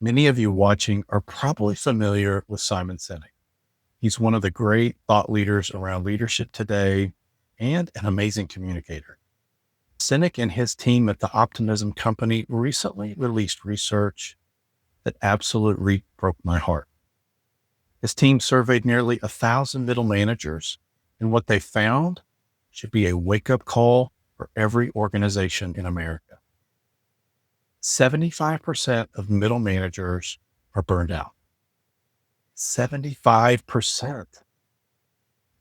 Many of you watching are probably familiar with Simon Sinek. He's one of the great thought leaders around leadership today and an amazing communicator. Sinek and his team at the Optimism Company recently released research that absolutely broke my heart. His team surveyed nearly 1,000 middle managers, and what they found should be a wake-up call for every organization in America. 75% of middle managers are burned out. 75%.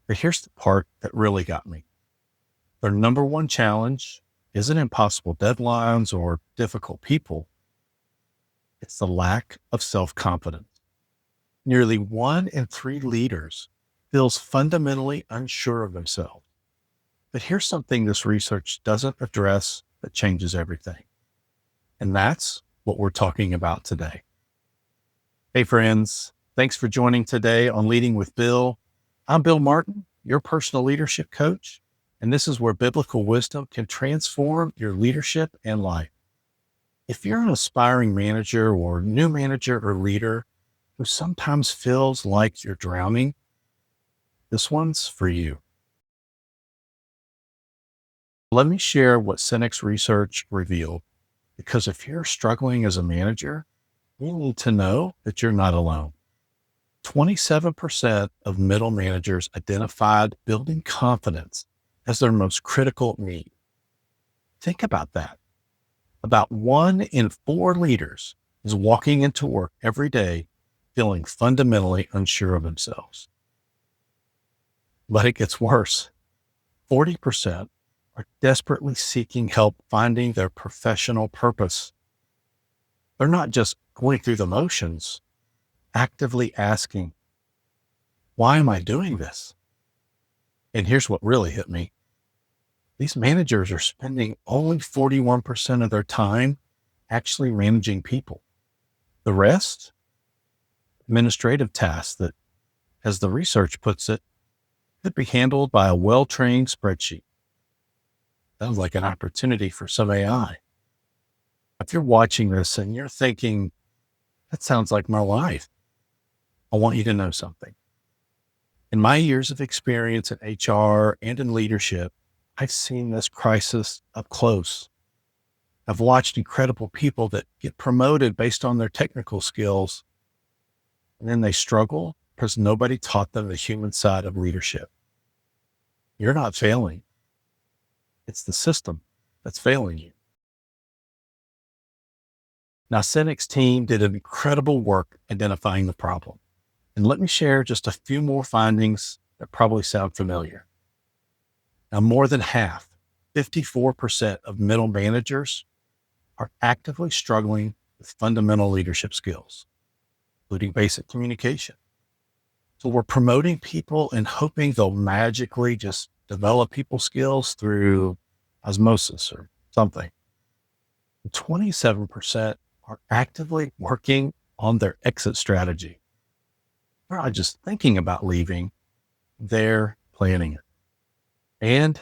But here's the part that really got me. Their number one challenge isn't impossible deadlines or difficult people. It's the lack of self-confidence. Nearly 1 in 3 leaders feels fundamentally unsure of themselves. But here's something this research doesn't address that changes everything. And that's what we're talking about today. Hey friends, thanks for joining today on Leading with Bill. I'm Bill Martin, your personal leadership coach, and this is where biblical wisdom can transform your leadership and life. If you're an aspiring manager or new manager or leader who sometimes feels like you're drowning, this one's for you. Let me share what Sinek's research revealed, because if you're struggling as a manager, you need to know that you're not alone. 27% of middle managers identified building confidence as their most critical need. Think about that. About 1 in 4 leaders is walking into work every day feeling fundamentally unsure of themselves. But it gets worse. 40% are desperately seeking help finding their professional purpose. They're not just going through the motions, actively asking, why am I doing this? And here's what really hit me. These managers are spending only 41% of their time actually managing people. The rest, administrative tasks that, as the research puts it, could be handled by a well-trained spreadsheet. Sounds like an opportunity for some AI. If you're watching this and you're thinking, that sounds like my life, I want you to know something. In my years of experience in HR and in leadership, I've seen this crisis up close. I've watched incredible people that get promoted based on their technical skills, and then they struggle because nobody taught them the human side of leadership. You're not failing. It's the system that's failing you. Now, Sinek's team did an incredible work identifying the problem. And let me share just a few more findings that probably sound familiar. Now, more than half, 54% of middle managers are actively struggling with fundamental leadership skills, including basic communication. So we're promoting people and hoping they'll magically just develop people skills through osmosis or something. 27% are actively working on their exit strategy. They're not just thinking about leaving, they're planning it. And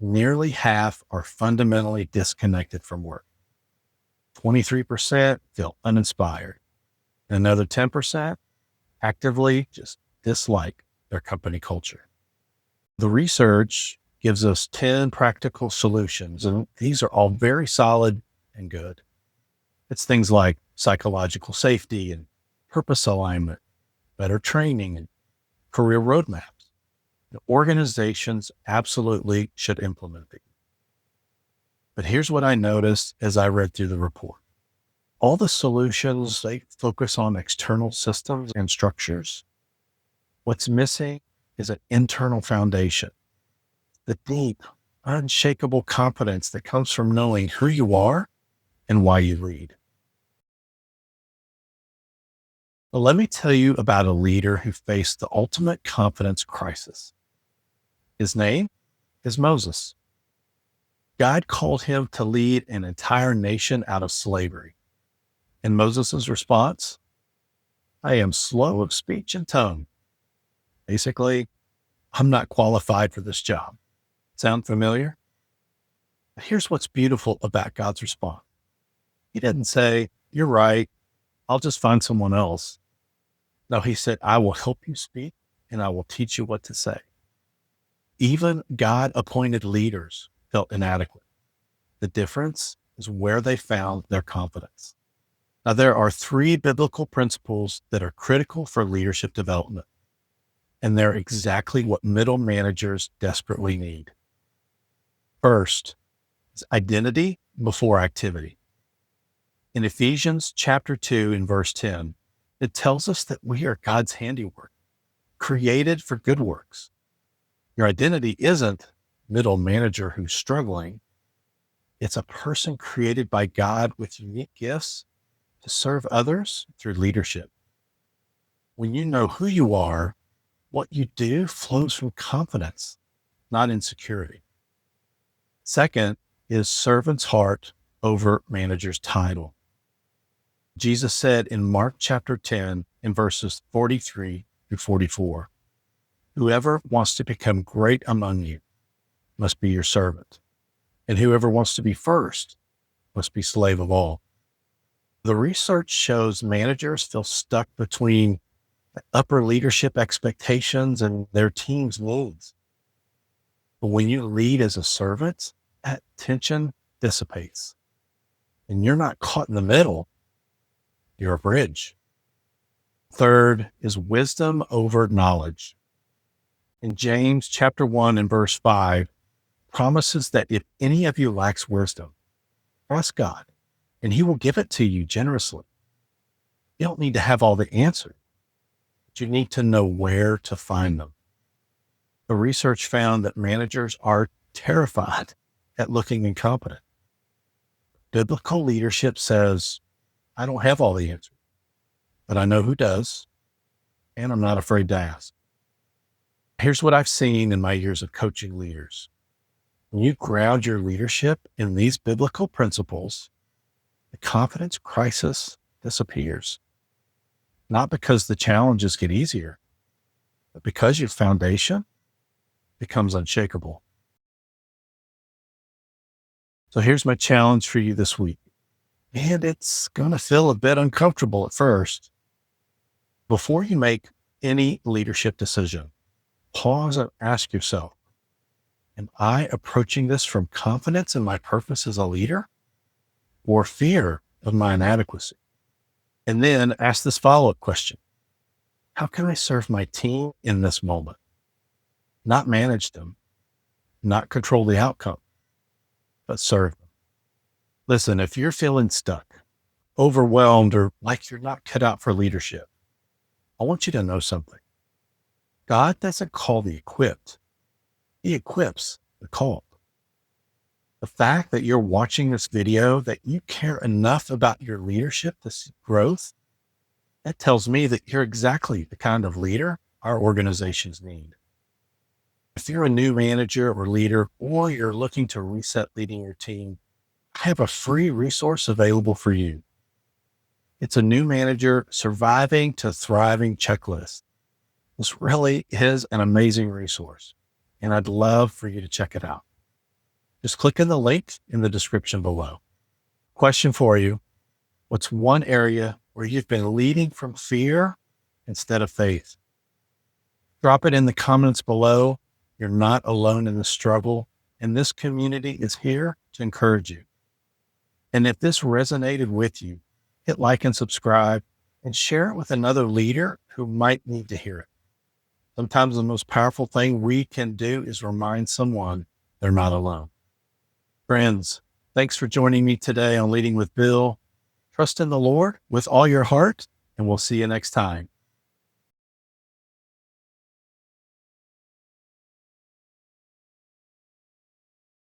nearly half are fundamentally disconnected from work. 23% feel uninspired. And another 10% actively just dislike their company culture. The research gives us 10 practical solutions, and these are all very solid and good. It's things like psychological safety and purpose alignment, better training, and career roadmaps. The organizations absolutely should implement these. But here's what I noticed as I read through the report. All the solutions, they focus on external systems and structures. What's missing is an internal foundation, the deep, unshakable confidence that comes from knowing who you are and why you lead. Well, let me tell you about a leader who faced the ultimate confidence crisis. His name is Moses. God called him to lead an entire nation out of slavery. And Moses' response, I am slow of speech and tongue. Basically, I'm not qualified for this job. Sound familiar? Here's what's beautiful about God's response. He didn't say, you're right, I'll just find someone else. No, he said, I will help you speak and I will teach you what to say. Even God appointed leaders felt inadequate. The difference is where they found their confidence. Now, there are three biblical principles that are critical for leadership development, and they're exactly what middle managers desperately need. First is identity before activity. In Ephesians chapter 2 and verse 10, it tells us that we are God's handiwork, created for good works. Your identity isn't middle manager who's struggling. It's a person created by God with unique gifts to serve others through leadership. When you know who you are, what you do flows from confidence, not insecurity. Second is servant's heart over manager's title. Jesus said in Mark chapter 10 in verses 43 through 44, whoever wants to become great among you must be your servant, and whoever wants to be first must be slave of all. The research shows managers feel stuck between upper leadership expectations and their team's needs. But when you lead as a servant, that tension dissipates and you're not caught in the middle. You're a bridge. Third is wisdom over knowledge. In James chapter 1 and verse 5 promises that if any of you lacks wisdom, ask God and he will give it to you generously. You don't need to have all the answers, but you need to know where to find them. The research found that managers are terrified at looking incompetent. Biblical leadership says, I don't have all the answers, but I know who does, and I'm not afraid to ask. Here's what I've seen in my years of coaching leaders. When you ground your leadership in these biblical principles, the confidence crisis disappears. Not because the challenges get easier, but because your foundation becomes unshakable. So here's my challenge for you this week. And it's going to feel a bit uncomfortable at first. Before you make any leadership decision, pause and ask yourself, am I approaching this from confidence in my purpose as a leader or fear of my inadequacy? And then ask this follow-up question. How can I serve my team in this moment? Not manage them, not control the outcome, but serve them. Listen, if you're feeling stuck, overwhelmed, or like you're not cut out for leadership, I want you to know something. God doesn't call the equipped. He equips the called. The fact that you're watching this video, that you care enough about your leadership to see growth, that tells me that you're exactly the kind of leader our organizations need. If you're a new manager or leader, or you're looking to reset leading your team, I have a free resource available for you. It's a new manager surviving to thriving checklist. This really is an amazing resource, and I'd love for you to check it out. Just click in the link in the description below. Question for you. What's one area where you've been leading from fear instead of faith? Drop it in the comments below. You're not alone in the struggle, and this community is here to encourage you. And if this resonated with you, hit like and subscribe and share it with another leader who might need to hear it. Sometimes the most powerful thing we can do is remind someone they're not alone. Friends, thanks for joining me today on Leading with Bill. Trust in the Lord with all your heart, and we'll see you next time.